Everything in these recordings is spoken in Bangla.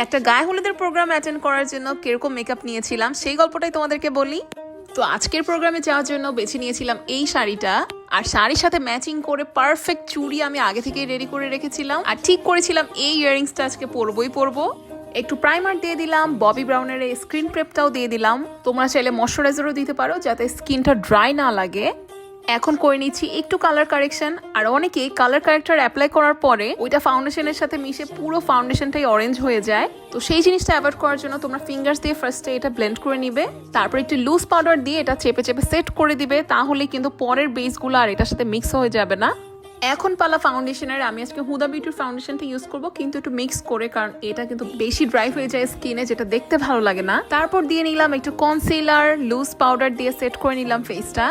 একটা গায়ে হলুদের প্রোগ্রাম অ্যাটেন্ড করার জন্য কিরকম মেকআপ নিয়েছিলাম সেই গল্পটাই তোমাদেরকে বলি। তো আজকের প্রোগ্রামে যাওয়ার জন্য বেছে নিয়েছিলাম এই শাড়িটা, আর শাড়ির সাথে ম্যাচিং করে পারফেক্ট চুড়ি আমি আগে থেকেই রেডি করে রেখেছিলাম, আর ঠিক করেছিলাম এই ইয়াররিংসটা আজকে পরবো। একটু প্রাইমার দিয়ে দিলাম, ববি ব্রাউনের এই স্ক্রিন প্রেপটাও দিয়ে দিলাম। তোমরা চাইলে ময়শ্চারাইজারও দিতে পারো যাতে স্কিনটা ড্রাই না লাগে। এখন করে নিচ্ছি একটু কালার কারেকশন, আর অনেকেই কালার কারেক্টার অ্যাপ্লাই করার পরে ওইটা ফাউন্ডেশনের সাথে মিশে পুরো ফাউন্ডেশনটাই অরেঞ্জ হয়ে যায়। তো সেই জিনিসটা অ্যাভয়েড করার জন্য তোমরা ফিঙ্গার্স দিয়ে ফার্স্টে এটা ব্লেন্ড করে নিবে, তারপর একটু লুজ পাউডার দিয়ে এটা চেপে সেট করে দিবে, তাহলে কিন্তু পরের বেসগুলো আর এটার সাথে মিক্স হয়ে যাবে না। এখন পালা ফাউন্ডেশনের। আমি আজকে হুদা বিউটির ফাউন্ডেশনটা ইউজ করব, কিন্তু একটু মিক্স করে, কারণ এটা কিন্তু বেশি ড্রাই হয়ে যায় স্কিনে, যেটা দেখতে ভালো লাগে না। তারপর দিয়ে নিলাম একটু কনসিলার, লুজ পাউডার দিয়ে সেট করে নিলাম ফেসটা।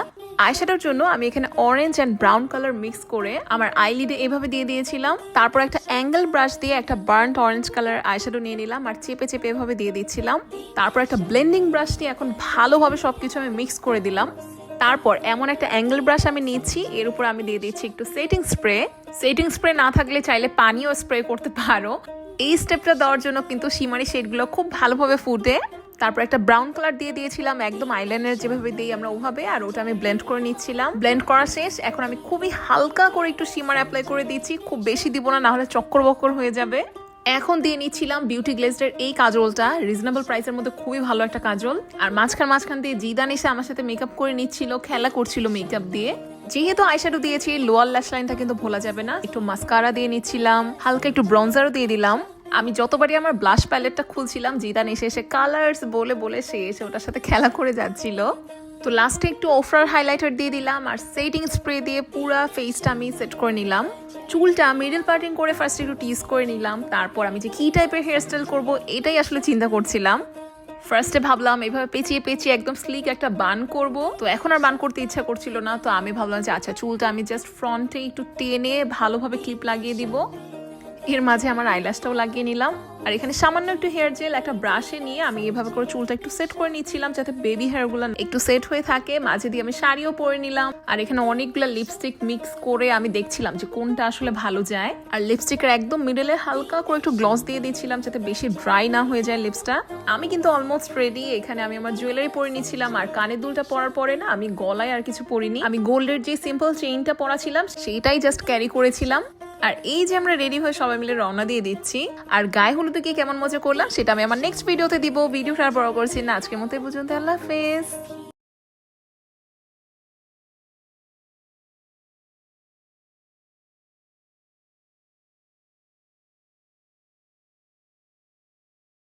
আইশ্যাডোর জন্য আমি এখানে orange and brown colour mix করে আমার আইলিডে এভাবে দিয়ে দিয়েছিলাম। তারপর একটা অ্যাঙ্গেল ব্রাশ দিয়ে একটা বার্ন্ট অরেঞ্জ কালার আইশ্যাডো নিয়ে নিলাম আর চেপে এভাবে দিয়ে দিচ্ছিলাম। তারপর একটা ব্লেন্ডিং ব্রাশ দিয়ে এখন ভালোভাবে সবকিছু আমি মিক্স করে দিলাম। তারপর এমন একটা অ্যাঙ্গেল ব্রাশ আমি নিচ্ছি, এর উপর আমি দিয়ে দিচ্ছি একটু সেটিং স্প্রে না থাকলে চাইলে পানিও স্প্রে করতে পারো। এই স্টেপটা দেওয়ার জন্য কিন্তু শিমারি শেডগুলো খুব ভালোভাবে ফুটে। তারপর একটা ব্রাউন কালার দিয়ে দিয়েছিলাম একদম আইলাইনার যেভাবে দিই আমরা ওভাবে, আর ওটা আমি ব্লেন্ড করে নিচ্ছিলাম। ব্লেন্ড করা শেষ, এখন আমি খুবই হালকা করে একটু শিমার অ্যাপ্লাই করে দিচ্ছি, খুব বেশি দিব না, নাহলে চক্কর বক্কর হয়ে যাবে। এখন দিয়ে নিচ্ছিলাম বিউটি গ্লেজের এই কাজলটা, রিজনেবল প্রাইসের মধ্যে খুবই ভালো একটা কাজল। আর মাঝখান দিয়ে জিদান এসে আমার সাথে মেকআপ করে নিচ্ছিল, খেলা করছিল মেকআপ দিয়ে। যেহেতু আইশ্যাডো দিয়েছি, লোয়ার ল্যাশ লাইনটা কিন্তু ভোলা যাবে না। একটু মাস্কারা দিয়ে নিচ্ছিলাম, হালকা একটু ব্রঞ্জারও দিয়ে দিলাম। আমি যতবারই আমার ব্লাশ প্যালেটটা খুলছিলাম, জিদান এসে কালার্স বলে সে এসে ওটার সাথে খেলা করে যাচ্ছিল। তো লাস্টে একটু ওফরার হাইলাইটার দিয়ে দিলাম, আর সেটিং স্প্রে দিয়ে পুরো ফেসটা আমি সেট করে নিলাম। চুলটা মিডল পার্টিং করে ফার্স্ট একটু টিজ করে নিলাম। তারপর আমি যে কি টাইপের হেয়ারস্টাইল করব এটাই আসলে চিন্তা করছিলাম। ফার্স্টে ভাবলাম এভাবে পেঁচিয়ে একদম স্লিক একটা বান করব, তো এখন আর বান করতে ইচ্ছা করছিল না। তো আমি ভাবলাম যে আচ্ছা, চুলটা আমি জাস্ট ফ্রন্টে একটু টেনে ভালোভাবে ক্লিপ লাগিয়ে দিব। এর মাঝে আমার আইল্যাশটাও লাগিয়ে নিলাম, আর এখানে সামান্য একটু হেয়ার জেল একটা ব্রাশে নিয়ে আমি এভাবে করে চুলটা একটু সেট করে নিচ্ছিলাম, যাতে বেবি হেয়ারগুলো একটু সেট হয়ে থাকে। মাঝে দিয়ে আমি শাড়িও পরে নিলাম, আর এখানে অনেকগুলো লিপস্টিক মিক্স করে আমি দেখছিলাম যে কোনটা আসলে ভালো যায়। আর লিপস্টিকের একদম মিডলে হালকা করে একটু গ্লস দিয়ে দিচ্ছিলাম, যাতে বেশি ড্রাই না হয়ে যায় লিপসটা। আমি কিন্তু অলমোস্ট রেডি। এখানে আমি আমার জুয়েলারি পরে নিচ্ছিলাম, আর কানের দুলটা পরার পরে না আমি গলায় আর কিছু পরিনি, আমি গোল্ডের যে সিম্পল চেইনটা পরা ছিলাম সেইটাই জাস্ট ক্যারি করেছিলাম। আর এই যে আমরা রেডি হয়ে সবাই মিলে রওনা দিয়ে দিচ্ছি। আর গায়ে হলুদে কি কেমন মজা করলাম সেটা আমি আমার নেক্সট ভিডিওতে দিব। ভিডিওটা বড় করছি না, আজকের মতো পর্যন্ত। আল্লাহ হাফেজ।